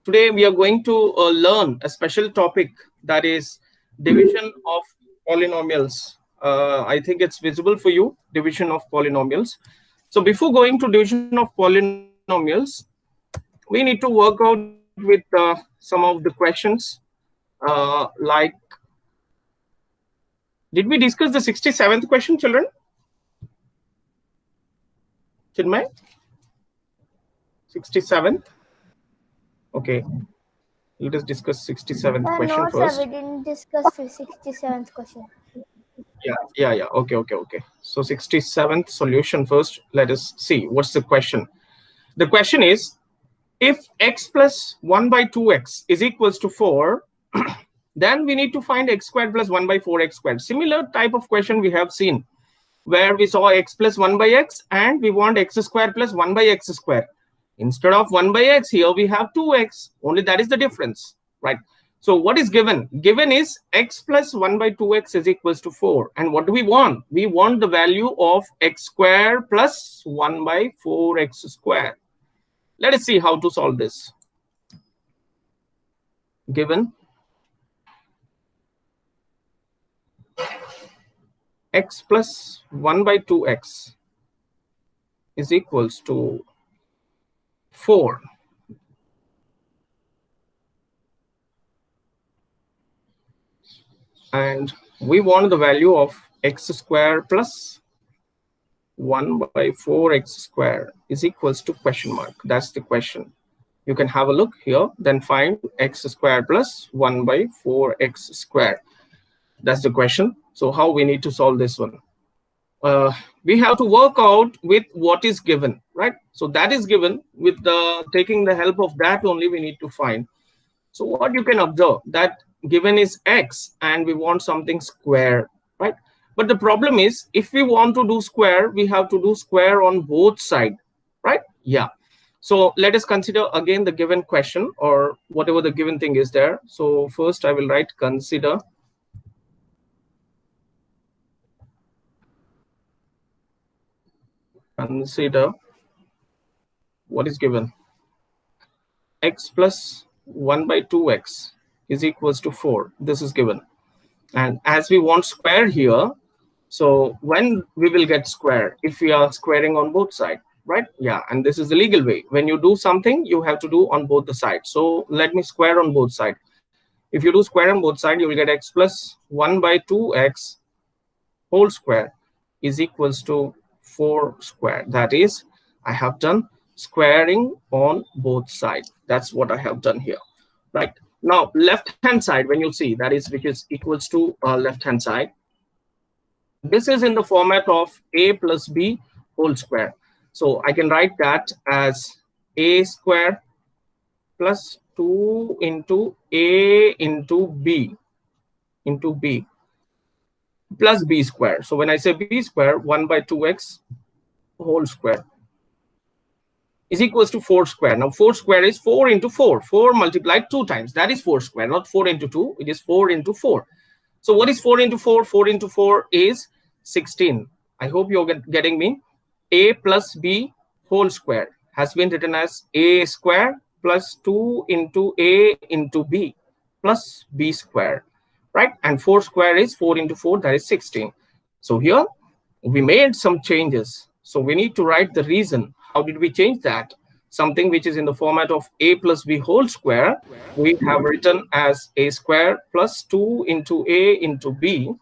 Today we are going to learn a special topic, that is division of polynomials. I think it's visible for you, division of polynomials. So before going to division of polynomials, we need to work out with some of the questions, like, did we discuss the 67th question, children? Chinmay? 67th? Okay. Let us discuss 67th question No, first. sir, we didn't discuss the 67th question. Yeah. Okay. So 67th solution first. Let us see what's the question. The question is, if x plus 1 by 2x is equals to 4, then we need to find x squared plus 1 by 4x squared. Similar type of question we have seen, where we saw x plus 1 by x and we want x squared plus 1 by x squared. Instead of 1 by x, here we have 2x. Only that is the difference, right? So what is given? Given is x plus 1 by 2x is equals to 4. And what do we want? We want the value of x squared plus 1 by 4x squared. Let us see how to solve this. Given x plus 1 by 2x is equals to 4. And we want the value of x squared plus 1 by 4x squared is equals to question mark. That's the question. You can have a look here, then find x squared plus 1 by 4x squared. That's the question. So how we need to solve this one? We have to work out with what is given, right? So that is given. With taking the help of that only, we need to find. So what you can observe, that given is x and we want something square, right? But the problem is, if we want to do square, we have to do square on both sides, right? Yeah. So let us consider again the given question, or whatever the given thing is there. So first I will write consider what is given. X plus 1 by 2x is equals to 4. This is given. And as we want square here, so when we will get square? If we are squaring on both sides, right? Yeah, and this is the legal way. When you do something, you have to do on both the sides. So let me square on both sides. If you do square on both sides, you will get x plus 1 by 2x whole square is equals to 4 square. That is, I have done squaring on both sides. That's what I have done here, right? Now, left-hand side, when you see, that is, which is equals to left-hand side, this is in the format of a plus b whole square. So I can write that as a square plus 2 into a into b plus b square. So when I say b square, 1 by 2x whole square is equals to 4 square. Now 4 square is 4 into 4. 4 multiplied 2 times. That is 4 square, not 4 into 2. It is 4 into 4. So what is 4 into 4? 4 into 4 is 16. I hope you're getting me. A plus b whole square has been written as a square plus 2 into a into b plus b square, right? And 4 square is 4 into 4, that is 16. So here we made some changes. So we need to write the reason. How did we change that? Something which is in the format of a plus b whole square, we have written as a square plus 2 into a into b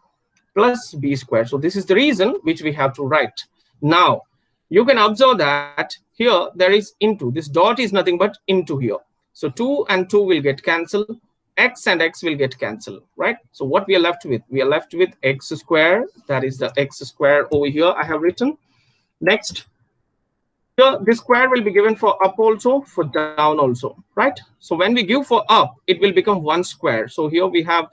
plus b square. So this is the reason which we have to write. Now, you can observe that here there is into. This dot is nothing but into here. So 2 and 2 will get cancelled. X and x will get cancelled, right? So what we are left with? We are left with x square. That is the x square over here I have written. Next, here this square will be given for up also, for down also, right? So when we give for up, it will become 1 square. So here we have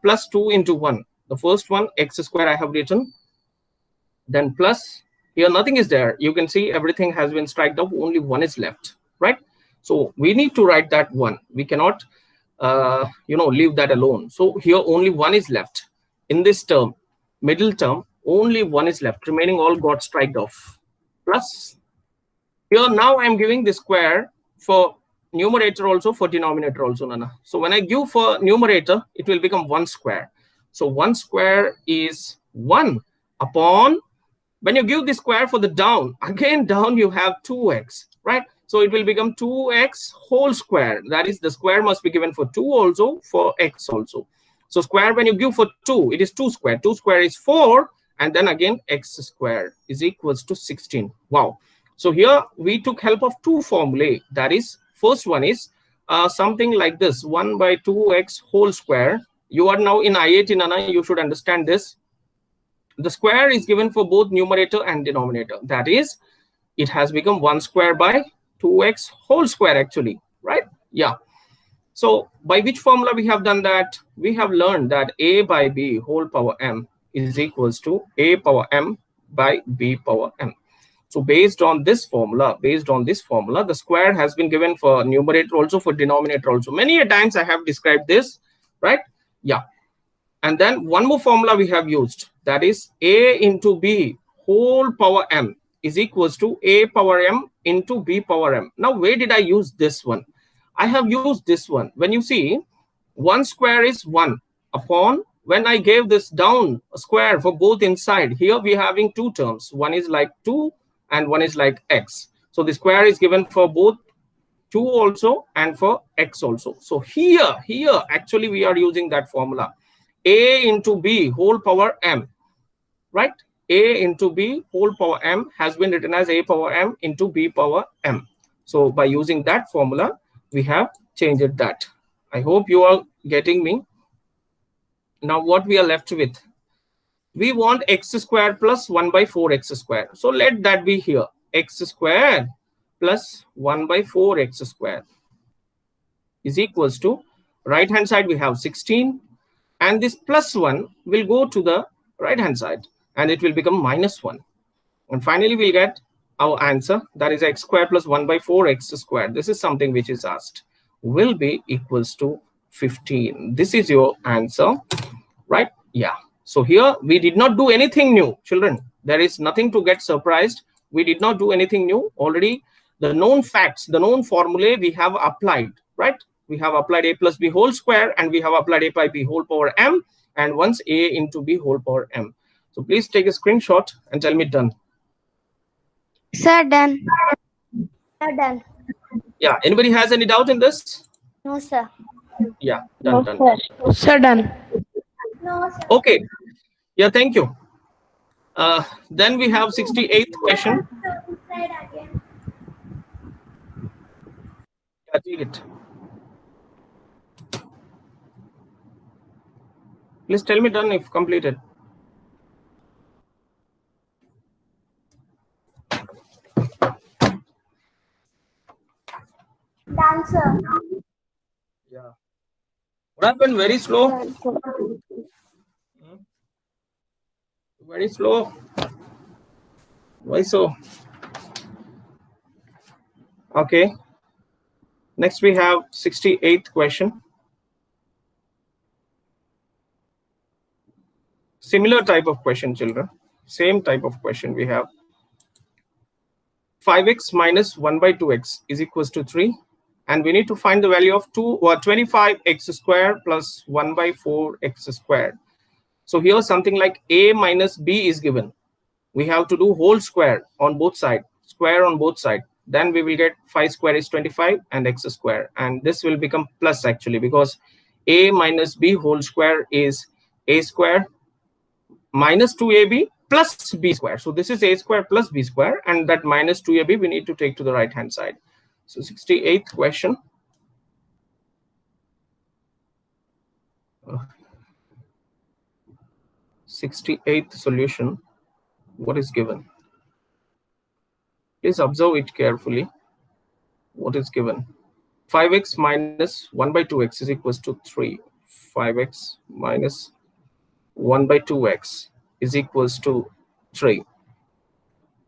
plus 2 into 1. The first one, x square I have written. Then plus, here nothing is there. You can see everything has been striked off. Only 1 is left, right? So we need to write that 1. We cannot leave that alone. So here only 1 is left. In this term, middle term, only 1 is left. Remaining all got striked off. Plus, here now I'm giving the square for numerator also, for denominator also, Nana. So when I give for numerator, it will become 1 square. So 1 square is 1 upon, when you give the square for the down, again down you have 2x, right? So it will become 2x whole square. That is, the square must be given for 2 also, for x also. So square, when you give for 2, it is 2 square. 2 square is 4, and then again x square is equals to 16. Wow. So here we took help of two formulae. That is, first one is something like this, 1 by 2x whole square. You are now in IIT Nana, you should understand this. The square is given for both numerator and denominator. That is, it has become 1 square by 2x whole square actually, right? Yeah. So by which formula we have done that? We have learned that a by b whole power m is equals to a power m by b power m. So based on this formula, the square has been given for numerator also, for denominator also. Many a times I have described this, right? Yeah. And then one more formula we have used, that is a into b whole power m is equals to a power m into b power m. Now, where did I use this one? I have used this one. When you see 1 square is 1 upon, when I gave this down a square for both inside, here we are having two terms. One is like 2 and one is like x. So the square is given for both 2 also and for x also. So here actually we are using that formula, a into b whole power m, right? A into b whole power m has been written as a power m into b power m. So by using that formula, we have changed that. I hope you are getting me. Now what we are left with, we want x square plus 1 by 4x square. So let that be here, x square plus 1 by 4x square is equals to, right hand side we have 16, and this plus 1 will go to the right hand side and it will become minus 1. And finally we'll get our answer, that is x square plus 1 by 4x square. This is something which is asked, will be equals to 15. This is your answer, right? Yeah. So here we did not do anything new, children. There is nothing to get surprised. We did not do anything new. Already the known facts, the known formulae we have applied, right? We have applied a plus b whole square, and we have applied a by b whole power m, and once a into b whole power m. So please take a screenshot and tell me done. Sir, done. Sir, done. Yeah. Anybody has any doubt in this? No, sir. Yeah. Done. No, Done. sir. Sir, done. No, sir. Okay. Yeah. Thank you. Then we have 68th question. Yeah, take it. Please tell me done if completed. Done, sir. Yeah. What happened? Very slow. Very slow. Why so? Okay. Next we have 68th question. Similar type of question, children. Same type of question we have. 5x minus 1 by 2x is equals to 3. And we need to find the value of 25x square plus 1 by 4x squared. So here something like a minus b is given. We have to do whole square on both sides, square on both sides. Then we will get 5 square is 25 and x square. And this will become plus actually, because a minus b whole square is a square minus 2ab plus b square. So this is a square plus b square, and that minus 2ab we need to take to the right hand side. So 68th question. 68th solution. What is given? Please observe it carefully. What is given? 5x minus 1 by 2x is equals to 3. 5x minus 1 by 2x is equals to 3.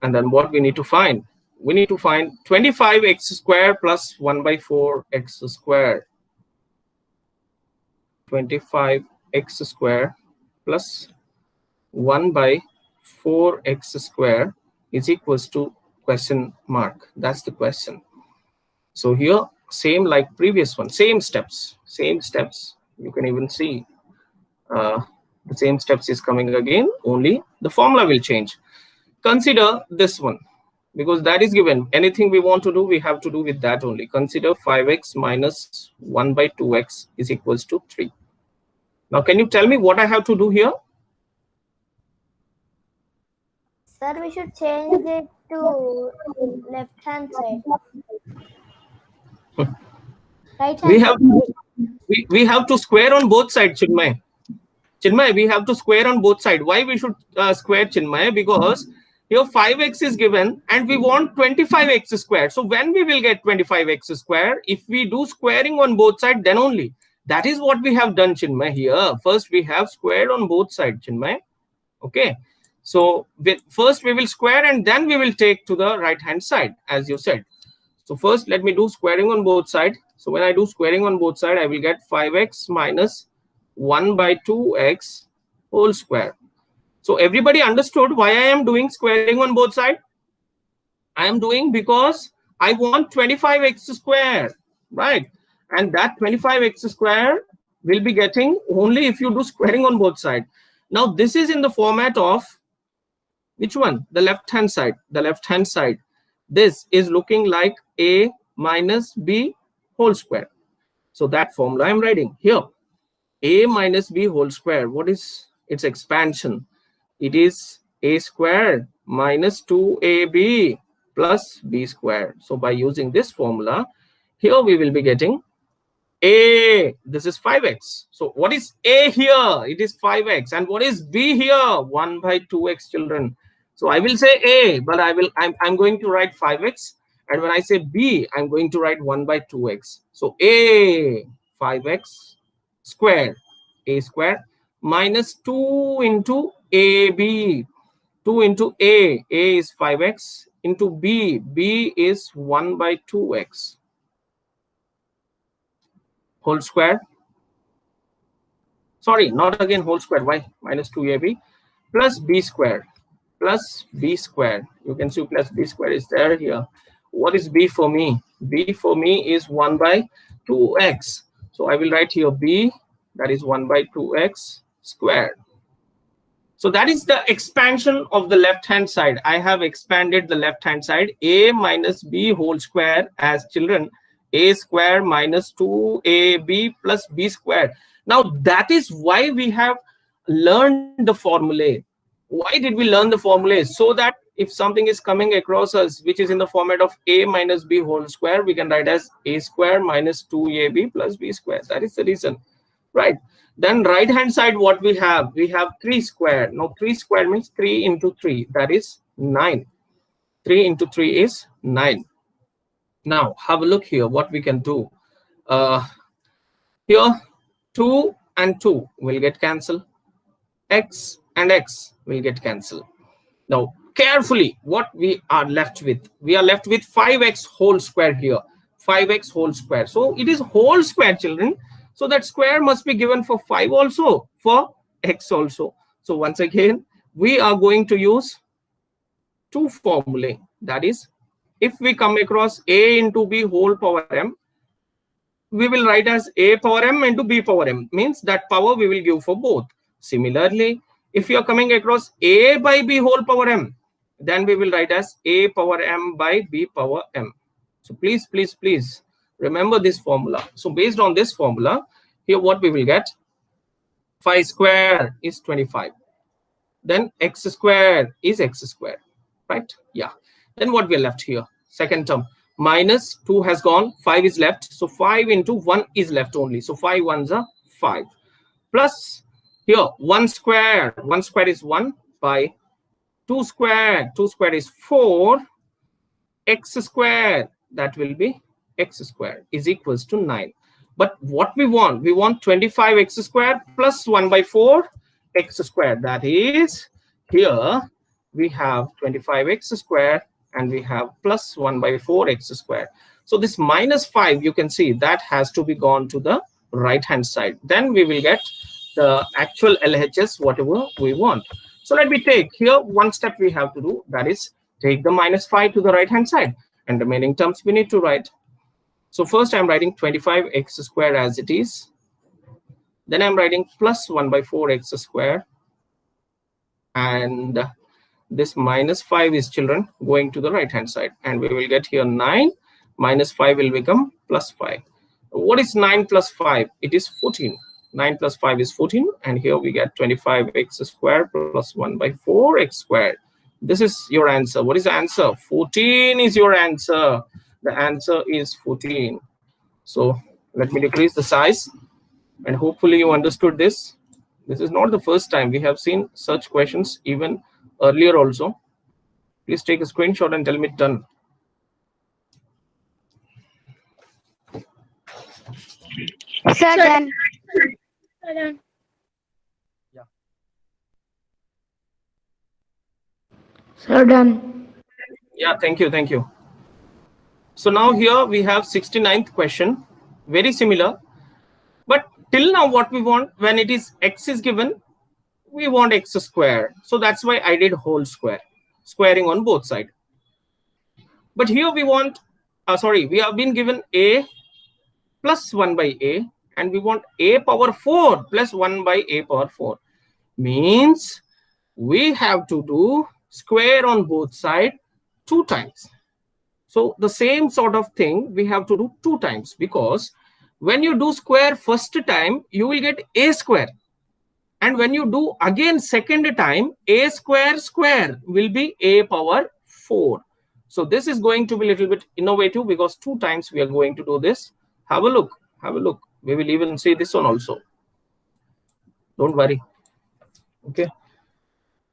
And then what we need to find? We need to find 25x square plus 1 by 4x square. 25x square plus 1 by 4x square is equals to question mark. That's the question. So here same like previous one, same steps. You can even see the same steps is coming again, only the formula will change. Consider this one, because that is given. Anything we want to do, we have to do with that only. Consider 5x minus 1 by 2x is equals to 3. Now, can you tell me what I have to do here? Sir, we should change it to left hand side. Right hand. We have to square on both sides, Chinmay. Chinmay, we have to square on both sides. Why we should square, Chinmay? Because here 5x is given and we want 25x squared. So when we will get 25x squared, if we do squaring on both sides, then only. That is what we have done, Chinmay, here. First, we have squared on both sides, Chinmay. Okay. So first we will square and then we will take to the right hand side, as you said. So first, let me do squaring on both sides. So when I do squaring on both sides, I will get 5x minus 1 by 2x whole square. So everybody understood why I am doing squaring on both sides? I am doing because I want 25x square, right? And that 25x square will be getting only if you do squaring on both sides. Now this is in the format of which one? The left hand side. The left hand side. This is looking like a minus b whole square. So that formula I'm writing here. A minus b whole square. What is its expansion? It is a square minus 2ab plus b square. So by using this formula, here we will be getting a. This is 5x. So what is a here? It is 5x. And what is b here? 1 by 2x, children. So I will say a, but I'm going to write 5x. And when I say b, I'm going to write 1 by 2x. So a 5x squared, a square minus 2 into ab. 2 into a is 5x, into b is 1 by 2x whole square. Sorry, not again whole square. Why? Minus 2ab plus b square. Plus b square. You can see plus b square is there here. What is b for me? B for me is 1 by 2x. So I will write here b, that is 1 by 2x squared. So that is the expansion of the left hand side. I have expanded the left hand side. A minus b whole square as children. A square minus 2ab plus b square. Now that is why we have learned the formulae. Why did we learn the formulae? So that if something is coming across us which is in the format of a minus b whole square, we can write as a square minus 2ab plus b square. That is the reason, right? Then right hand side, what we have 3 square. Now 3 square means 3 into 3, that is 9. 3 into 3 is 9. Now have a look here what we can do. Here 2 and 2 will get cancelled. X and x will get cancelled. Now carefully, what we are left with? We are left with 5x whole square here. 5x whole square. So it is whole square, children. So that square must be given for 5 also, for x also. So once again, we are going to use two formulae. That is, if we come across a into b whole power m, we will write as a power m into b power m. Means that power we will give for both. Similarly, if you are coming across a by b whole power m, then we will write as a power m by b power m. So please, please, please remember this formula. So based on this formula, here what we will get? 5 square is 25. Then x square is x square, right? Yeah. Then what we are left here? Second term. Minus 2 has gone, 5 is left. So 5 into 1 is left only. So 5 ones are 5. Plus here 1 square. 1 square is 1 by 2 square. 2 square is 4. X square, that will be x square is equals to 9. But what we want 25x square plus 1 by 4 x square. That is, here we have 25x square and we have plus 1 by 4 x square. So this minus 5, you can see that has to be gone to the right hand side. Then we will get the actual LHS, whatever we want. So let me take here one step we have to do, that is take the minus 5 to the right hand side, and remaining terms we need to write. So first I'm writing 25x square as it is. Then I'm writing plus 1 by 4x square. And this minus 5 is, children, going to the right hand side. And we will get here 9 minus 5 will become plus 5. What is 9 plus 5? It is 14. 9 plus 5 is 14. And here we get 25x square plus 1 by 4x squared. This is your answer. What is the answer? 14 is your answer. The answer is 14. So let me decrease the size. And hopefully you understood this. This is not the first time. We have seen such questions even earlier also. Please take a screenshot and tell me done. Sir, done. Yeah. Sir, done. Yeah, thank you, thank you. So now here we have 69th question, very similar. But till now what we want, when it is x is given, we want x square. So that's why I did whole square, squaring on both sides. But here we want, we have been given a plus 1 by a, and we want a power 4 plus 1 by a power 4. Means we have to do square on both sides 2 times. So the same sort of thing we have to do 2 times, because when you do square first time, you will get a square. And when you do again second time, a square square will be a power 4. So this is going to be a little bit innovative, because 2 times we are going to do this. Have a look. Have a look. We will even see this one also. Don't worry. Okay.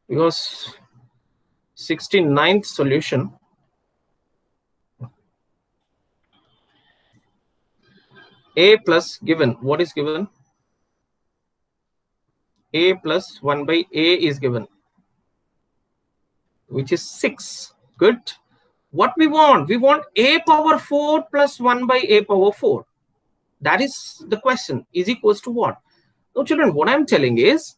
Because 69th solution. A plus given. What is given? A plus 1 by a is given, which is 6. Good. What we want? We want a power 4 plus 1 by a power 4. That is the question. Is equals to what? Now, children, what I'm telling is,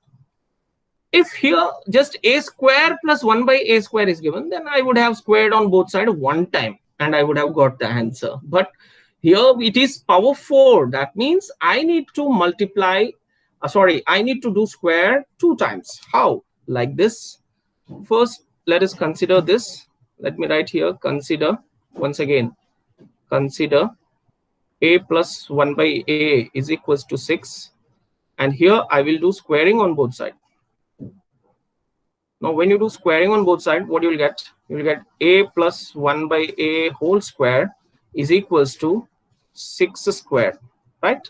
if here just a square plus 1 by a square is given, then I would have squared on both sides 1 time and I would have got the answer. But here it is power 4. That means I need to multiply, I need to do square 2 times. How? Like this. First, let us consider this. Let me write here, consider, once again, consider a plus 1 by a is equals to 6. And here I will do squaring on both sides. Now, when you do squaring on both sides, what you will get? You will get a plus 1 by a whole square is equals to 6 square, right?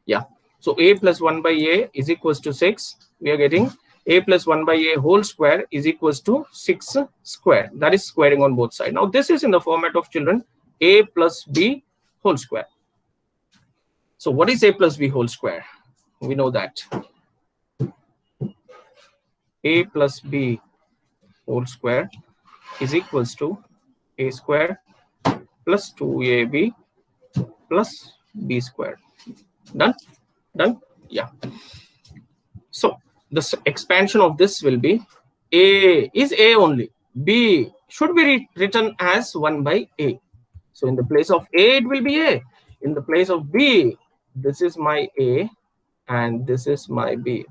Yeah. So a plus 1 by a is equals to 6. We are getting a plus 1 by a whole square is equals to 6 square. That is squaring on both sides. Now, this is in the format of, children, a plus b whole square. So what is a plus b whole square? We know that. A plus b whole square is equals to a square plus 2ab plus b square. Done? Done? Yeah. So the expansion of this will be a is a only. B should be written as 1 by a. So in the place of a, it will be a. In the place of b, this is my a and this is my b.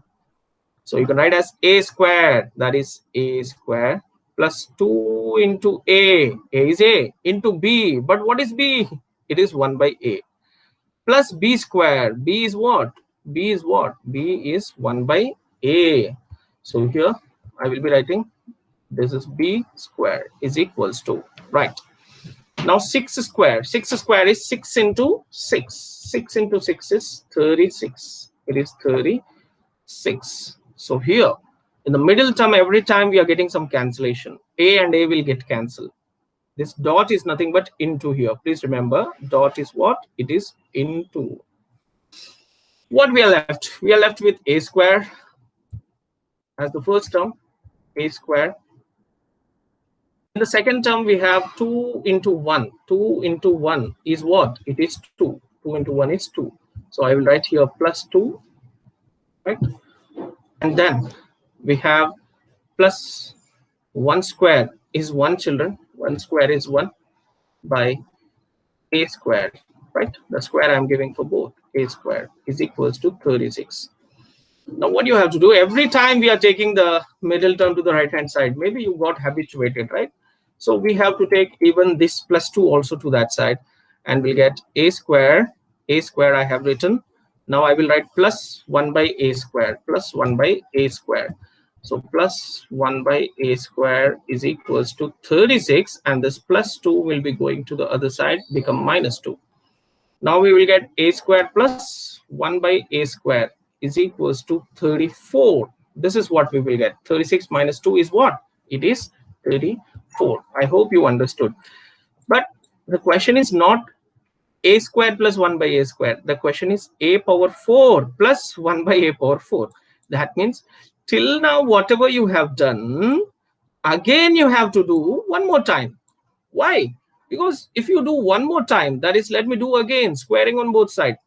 So you can write as a square, that is a square, plus 2 into a is a, into b. But what is b? It is 1 by a. Plus b square. B is what? B is what? B is 1 by a. So here I will be writing this is b square is equals to, right. Now 6 square. 6 square is 6 into 6. 6 into 6 is 36. It is 36. So here in the middle term, every time we are getting some cancellation. A and A will get cancelled. This dot is nothing but into here. Please remember, dot is what? It is into. What we are left? We are left with a square as the first term, a square. In the second term, we have 2 into 1. 2 into 1 is what? It is 2. 2 into 1 is 2. So I will write here plus 2, right? And then we have plus 1 square is 1, children. 1 square is 1 by a square. right? The square I'm giving for both. A square is equals to 36. Now what you have to do, every time we are taking the middle term to the right hand side, maybe you got habituated, right? So we have to take even this plus 2 also to that side, and we'll get a square I have written. Now I will write plus 1 by a square, plus 1 by a square. So plus 1 by a square is equals to 36, and this plus 2 will be going to the other side, become minus 2. Now we will get a square plus 1 by a square is equals to 34. This is what we will get. 36 minus 2 is what? It is 34. I hope you understood. But the question is not a square plus 1 by a square. The question is a power 4 plus 1 by a power 4. That means till now whatever you have done, again you have to do one more time. Why? Because if you do one more time, that is, let me do again, squaring on both sides.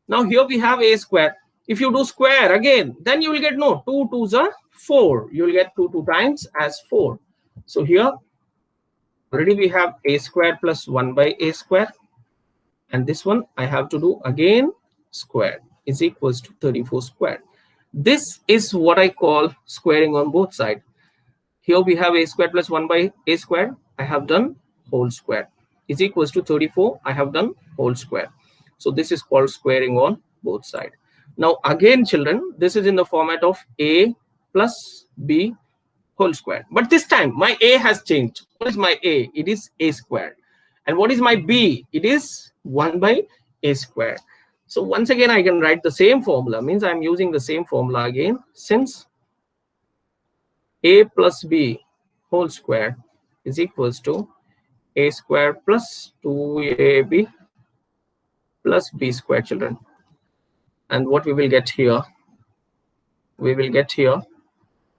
Now here we have a square. If you do square again, then you will get, no, 2 2s are 4. You will get 2 times as 4. So here already we have a square plus 1 by a square. And this one I have to do again square is equals to 34 square. This is what I call squaring on both sides. Here we have a square plus 1 by a square. I have done whole square is equals to 34. I have done whole square. So this is called squaring on both sides. Now again, children, this is in the format of a plus b whole square. But this time my a has changed. What is my a? It is a square. And what is my b? It is 1 by a square. So once again, I can write the same formula. Means I'm using the same formula again, since a plus b whole square is equals to a square plus 2ab plus b square, children. And what we will get here? We will get here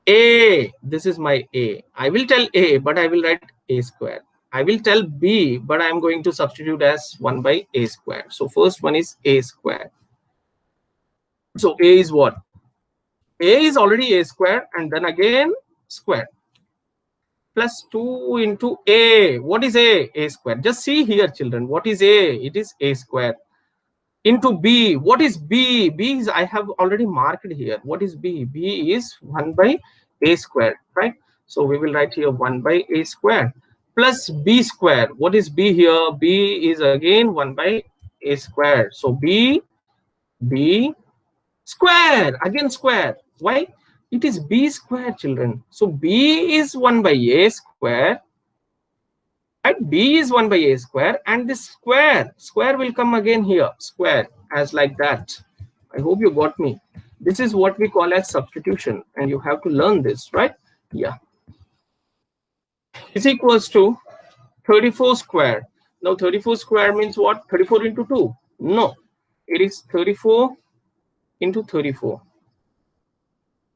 a. This is my a. I will tell a, but I will write a square. I will tell b, but I am going to substitute as 1 by a square. So first one is a square. So a is what? A is already a square, and then again square. Plus 2 into a. What is a? A square. Just see here, children. What is a? It is a square. Into b. What is b? B is, I have already marked here. What is b? B is 1 by a square, right? So we will write here 1 by a square plus b square. What is b here? B is again 1 by a square. So b square, again square. Why? It is b square, children. So b is 1 by a square. Right? B is 1 by a square, and this square will come again here, square, as like that. I hope you got me. This is what we call as substitution, and you have to learn this, right? Yeah. Is equals to 34 square. Now 34 square means what? 34 into 2? No, it is 34 into 34.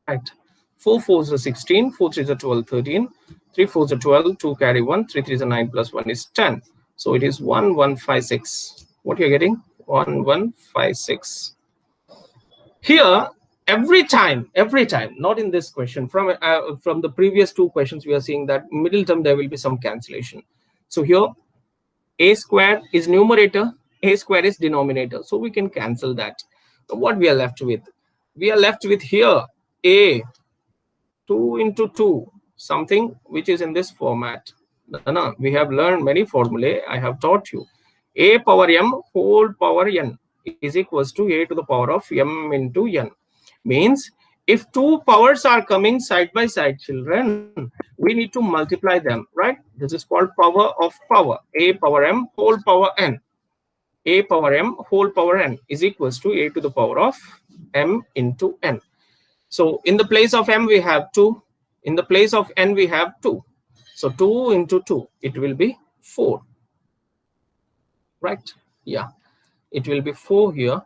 Right. 4 4s are 16, 4 3s are 12, 13, 3 4s are 12, 2 carry 1, 3 3s are 9 plus 1 is 10. So it is 1156. What you're getting? 1156. Here, every time, not in this question, from the previous two questions, we are seeing that middle term there will be some cancellation. So here, a square is numerator, a square is denominator. So we can cancel that. So what we are left with? We are left with here a 2 into 2, something which is in this format. No, we have learned many formulae. I have taught you. A power m whole power n is equals to a to the power of m into n. Means if two powers are coming side by side, children, we need to multiply them, right? This is called power of power. A power m whole power n. A power m whole power n is equals to a to the power of m into n. So in the place of m we have 2. In the place of n we have 2. So 2 into 2, it will be 4. Right? Yeah. It will be 4 here.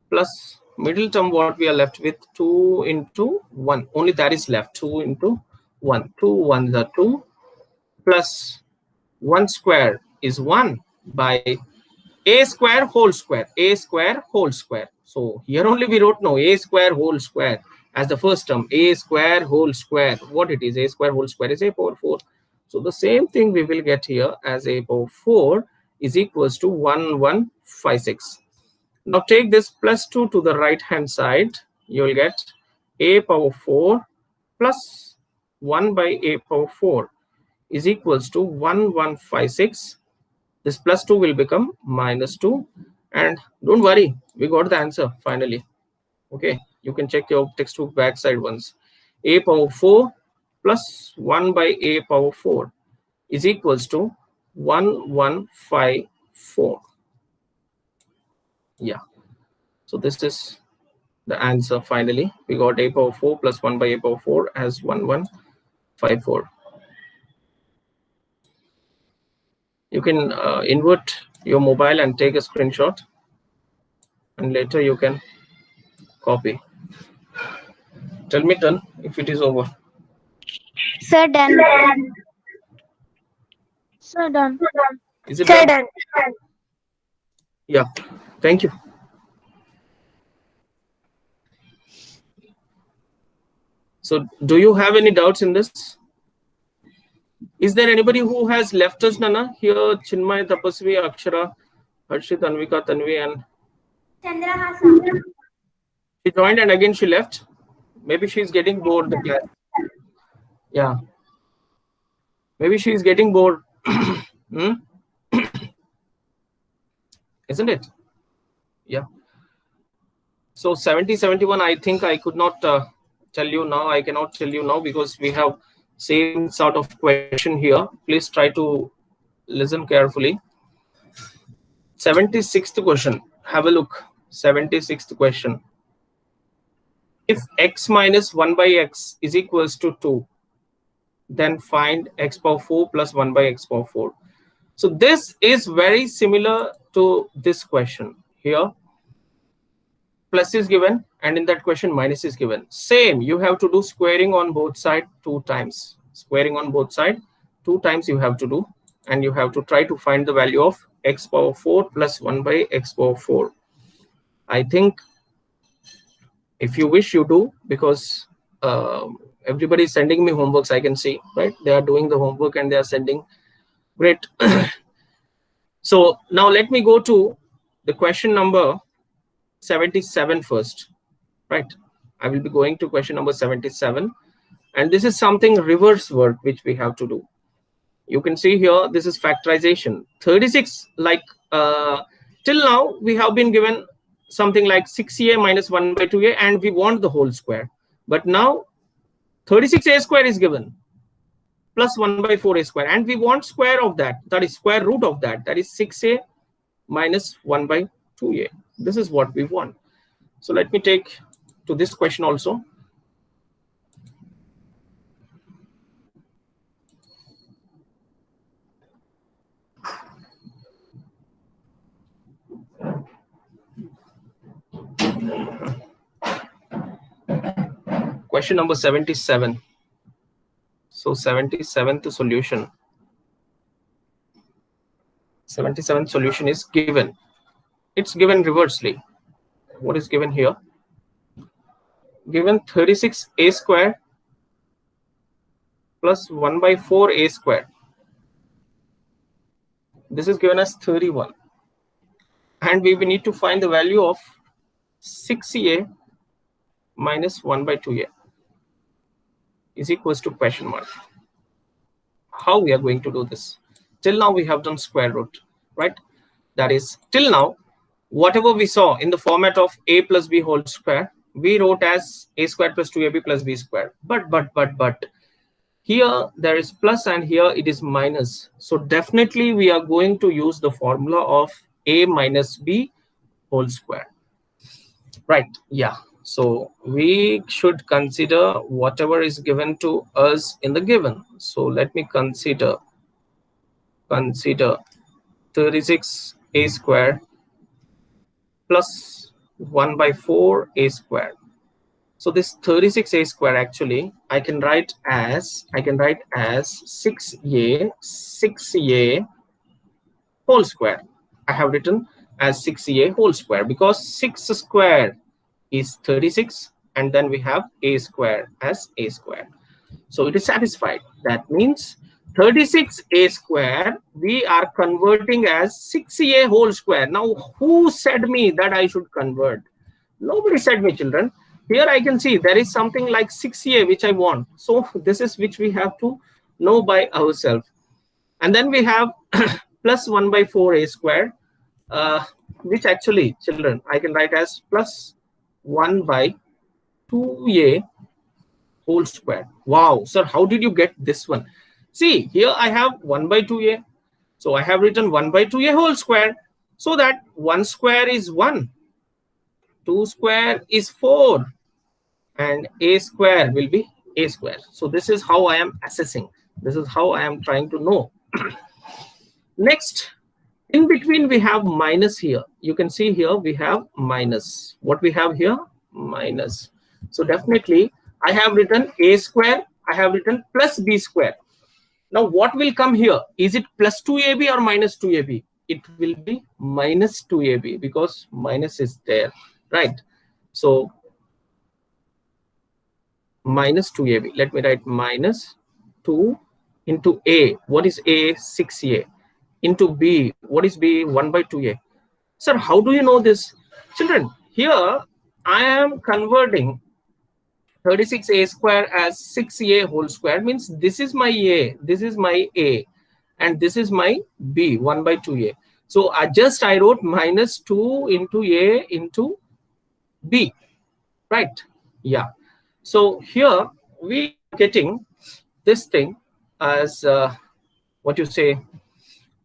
Plus middle term, what we are left with? 2 into 1. Only that is left. 2 into 1. 2 1s are 2. Plus 1 square is 1 by a square whole square. A square whole square. So here only we wrote no, a square whole square as the first term. A square whole square. What it is? A square whole square is a power 4. So the same thing we will get here as a power 4. is equals to 1156. Now take this plus 2 to the right hand side. You will get a power 4 plus 1 by a power 4 is equals to 1156. This plus 2 will become minus 2. And don't worry, we got the answer finally. Okay, you can check your textbook backside once. A power 4 plus 1 by a power 4 is equals to 1154. Yeah, so this is the answer finally. We got a power 4 plus 1 by a power 4 as 1154. You can invert your mobile and take a screenshot, and later you can copy. Tell me, done, if it is over. Sir, done. Sir, done. Is it Sir, done? done. Yeah, thank you. So do you have any doubts in this? Is there anybody who has left us, Nana? Here, Chinmay, Tapasvi, Akshara, Harshit, Anvika, Tanvi, and Chandrahasa. she joined and again she left. Maybe she's getting bored the class. Yeah. Maybe she's getting bored. Isn't it? Yeah. So 70, 71, I think I could not tell you now. I cannot tell you now because we have same sort of question here. Please try to listen carefully. 76th question. Have a look. 76th question. If x minus 1 by x is equals to 2, then find x power 4 plus 1 by x power 4. So this is very similar to this question. Here, plus is given, and in that question, minus is given. Same, you have to do squaring on both sides 2 times. Squaring on both sides 2 times you have to do, and you have to try to find the value of x power 4 plus 1 by x power 4. I think if you wish, you do, because everybody is sending me homeworks, I can see, right? They are doing the homework and they are sending. Great. So now let me go to the question number 77 first, right? I will be going to question number 77, and this is something reverse work which we have to do. You can see here, this is factorization. 36, like till now we have been given something like 6a minus 1 by 2a, and we want the whole square. But now 36a square is given plus 1 by 4a square, and we want square of that, that is square root of that, that is 6a minus 1 by 2a. This is what we want. So let me take to this question also. Question number 77. So 77th solution. 77th solution is given. It's given reversely. What is given here? Given 36a square plus 1 by 4a square. This is given as 31. And we need to find the value of 6a minus 1 by 2a is equals to question mark. How we are going to do this? Till now we have done square root, right? That is, till now, whatever we saw in the format of a plus b whole square, we wrote as a squared plus 2ab plus b squared. But here there is plus and here it is minus. So definitely we are going to use the formula of a minus b whole square, right? Yeah. So we should consider whatever is given to us in the given. So let me consider 36a square plus 1 by 4a square. So this 36a square actually I can write as 6a whole square. I have written as 6a whole square because 6 square is 36, and then we have a square as a square. So it is satisfied. That means 36a square we are converting as 6a whole square. Now, who said me that I should convert? Nobody said me, children. Here I can see there is something like 6a which I want. So this is which we have to know by ourselves. And then we have plus 1 by 4a square, which actually, children, I can write as plus 1 by 2a whole square. Wow, sir, how did you get this one? See, here I have 1 by 2a. So I have written 1 by 2a whole square. So that 1 square is 1. 2 square is 4. And a square will be a square. So this is how I am assessing. This is how I am trying to know. Next, in between we have minus here. You can see here we have minus. What we have here? Minus. So definitely I have written a square. I have written plus b square. Now what will come here? Is it plus 2ab or minus 2ab? It will be minus 2ab because minus is there, right? So minus 2ab. Let me write minus 2 into a. What is a? 6a. Into b. What is b? 1 by 2a. Sir, how do you know this? Children, here I am converting 36a square as 6a whole square. Means this is my a, this is my a, and this is my b, 1 by 2a. So I wrote minus 2 into a into b, right? Yeah. So here we are getting this thing as what you say,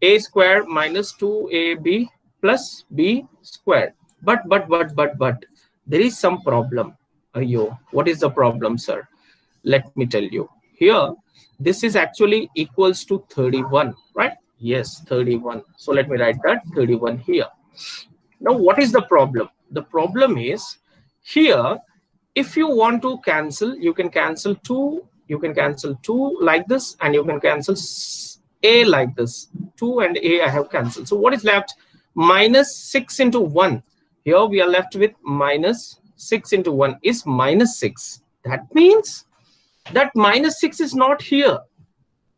a square minus 2ab plus b square. But there is some problem. Ayo, what is the problem, sir? Let me tell you. Here, this is actually equals to 31, right? Yes, 31. So let me write that 31 here. Now, what is the problem? The problem is here, if you want to cancel, you can cancel 2. You can cancel 2 like this, and you can cancel a like this. 2 and a I have cancelled. So what is left? Minus 6 into 1. Here we are left with minus 6 into 1 is minus 6. That means that minus 6 is not here.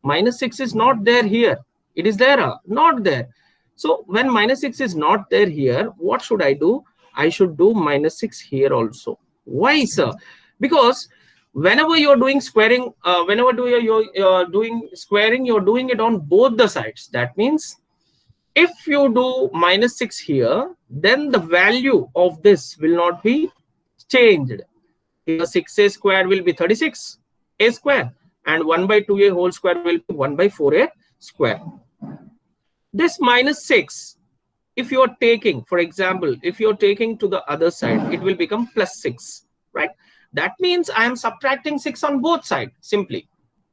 Minus 6 is not there here. It is there, not there. So when minus 6 is not there here, what should I do? I should do minus 6 here also. Why, sir? Because whenever you're doing squaring, you're doing squaring, you're doing it on both the sides. That means if you do minus 6 here, then the value of this will not be changed. Here 6a square will be 36a square, and 1 by 2a whole square will be 1 by 4a square. This minus 6, if you are taking, for example, if you're taking to the other side, it will become plus 6, right? That means I am subtracting 6 on both sides simply.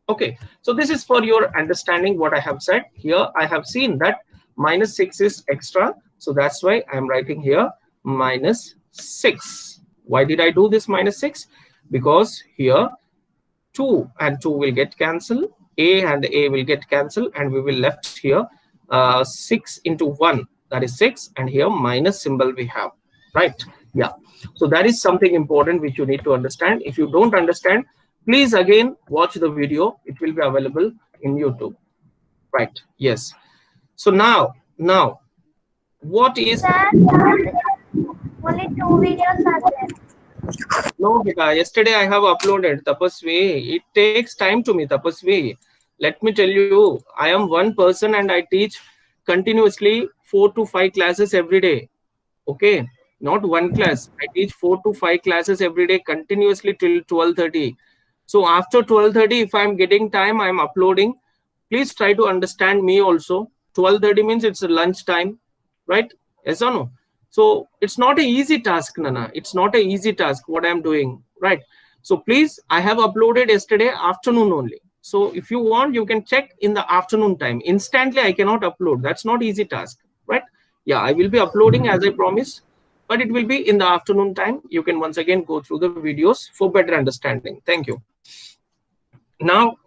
Okay, so this is for your understanding what I have said. Here I have seen that minus 6 is extra. So that's why I am writing here minus 6. Why did I do this minus 6? Because here 2 and 2 will get cancelled. A and A will get cancelled. And we will left here 6 into 1. That is 6. And here minus symbol we have. Right? Yeah. So that is something important which you need to understand. If you don't understand, please again watch the video. It will be available in YouTube. Right? Yes. So now, what is... Sir, only 2 videos are there. No, Beta, yesterday I have uploaded, Tapasvi. It takes time to me, Tapasvi. Let me tell you, I am one person and I teach continuously 4 to 5 classes every day. Okay, not one class. I teach 4 to 5 classes every day continuously till 12:30. So after 12:30, if I am getting time, I am uploading. Please try to understand me also. 12:30 means it's a lunch time, right? Yes or no? So it's not an easy task, Nana. It's not an easy task what I'm doing, right? So please, I have uploaded yesterday afternoon only. So if you want, you can check in the afternoon time. Instantly, I cannot upload. That's not easy task, right? Yeah, I will be uploading as I promised, but it will be in the afternoon time. You can once again go through the videos for better understanding. Thank you. Now,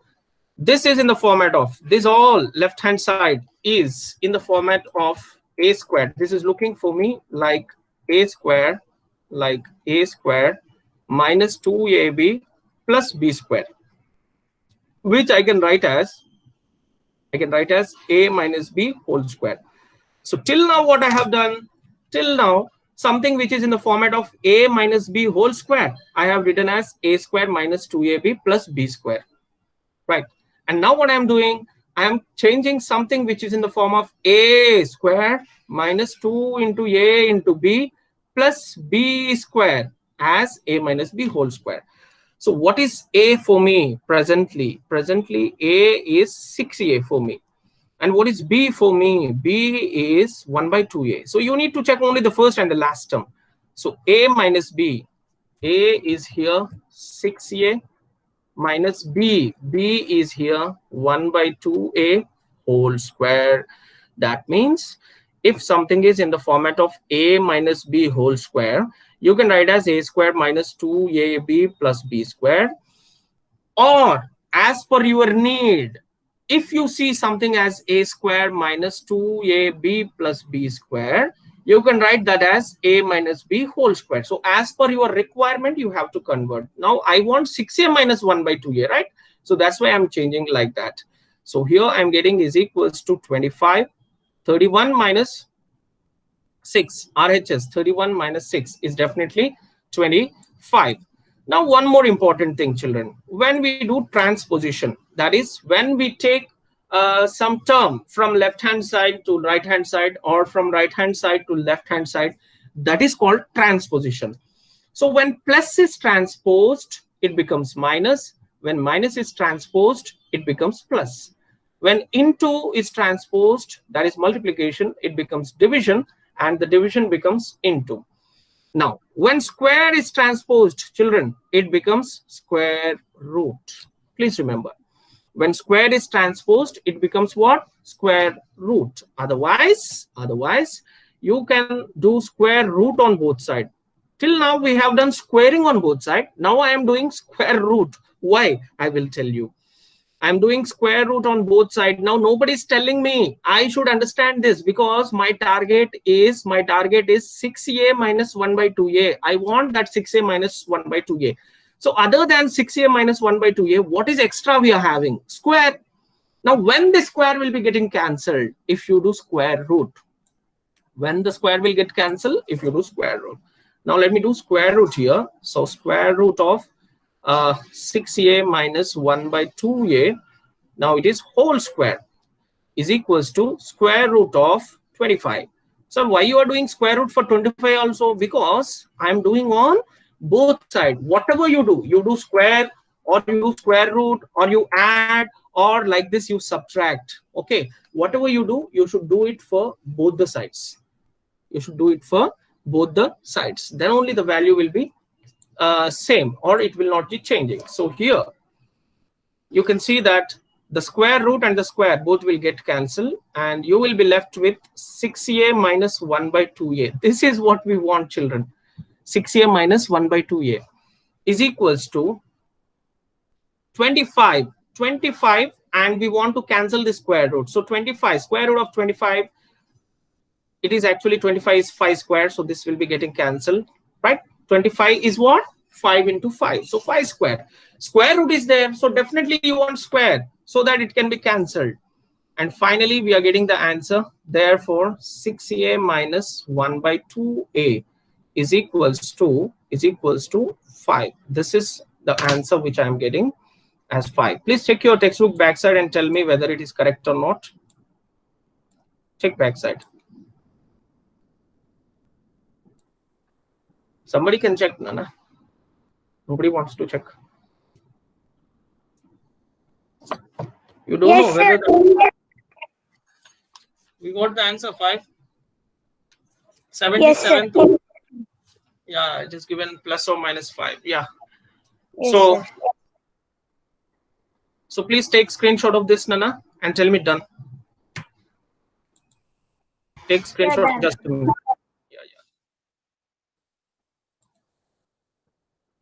this is in the format of, this all left-hand side is in the format of a squared. This is looking for me like a square minus 2ab plus b square, which I can write as I can write as a minus b whole square. So till now what I have done, till now something which is in the format of a minus b whole square, I have written as a square minus 2ab plus b square, right? And now what I am doing, I am changing something which is in the form of a square minus 2 into a into b plus b square as a minus b whole square. So what is a for me presently? Presently a is 6a for me. And what is b for me? B is 1 by 2a. So you need to check only the first and the last term. So a minus b, a is here 6a minus b, b is here 1 by 2a whole square. That means if something is in the format of a minus b whole square, you can write as a square minus 2ab plus b square. Or as per your need, if you see something as a square minus 2ab plus b square, you can write that as a minus b whole square. So as per your requirement, you have to convert. Now I want 6a minus 1 by 2a, right? So that's why I'm changing like that. So here I'm getting is equals to 25. 31 minus 6, RHS 31 minus 6 is definitely 25. Now one more important thing, children, when we do transposition, that is when we take some term from left hand side to right hand side or from right hand side to left hand side, that is called transposition. So when plus is transposed, it becomes minus. When minus is transposed, it becomes plus. When into is transposed, that is multiplication, it becomes division, and the division becomes into. Now, when square is transposed, children, it becomes square root. Please remember, when square is transposed, it becomes what? Square root. Otherwise, you can do square root on both sides. Till now, we have done squaring on both sides. Now I am doing square root. Why? I will tell you. I'm doing square root on both sides. Now nobody's telling me I should understand this, because my target is 6a minus 1 by 2a. I want that 6a minus 1 by 2a. So other than 6a minus 1 by 2a, what is extra we are having? Square. Now when the square will be getting cancelled if you do square root? When the square will get cancelled if you do square root? Now let me do square root here. So square root of 6a minus 1 by 2a, now it is whole square, is equals to square root of 25. So why you are doing square root for 25 also? Because I am doing on both sides. Whatever you do square, or you do square root, or you add, or like this you subtract. Okay, whatever you do, you should do it for both the sides. You should do it for both the sides. Then only the value will be same, or it will not be changing. So here you can see that the square root and the square both will get cancelled, and you will be left with 6a minus 1 by 2a. This is what we want, children. 6a minus 1 by 2a is equals to 25, and we want to cancel the square root. So 25, square root of 25, it is actually 25 is 5 square, so this will be getting cancelled, right? 25 is what? 5 into 5. So 5 square. Square root is there. So definitely you want square so that it can be cancelled. And finally, we are getting the answer. Therefore, 6a minus 1 by 2a is equals to 5. This is the answer which I am getting as 5. Please check your textbook backside and tell me whether it is correct or not. Check backside. Somebody can check, Nana. Nobody wants to check. You don't know whether we got the answer 5. 77. Yes, yeah, it is given plus or minus 5. Yeah. Yes, So please take screenshot of this, Nana, and tell me done. Take screenshot. done. Just a minute.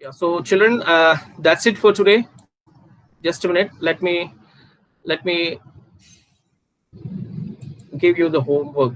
Yeah, so children, that's it for today. Just a minute. Let me give you the homework.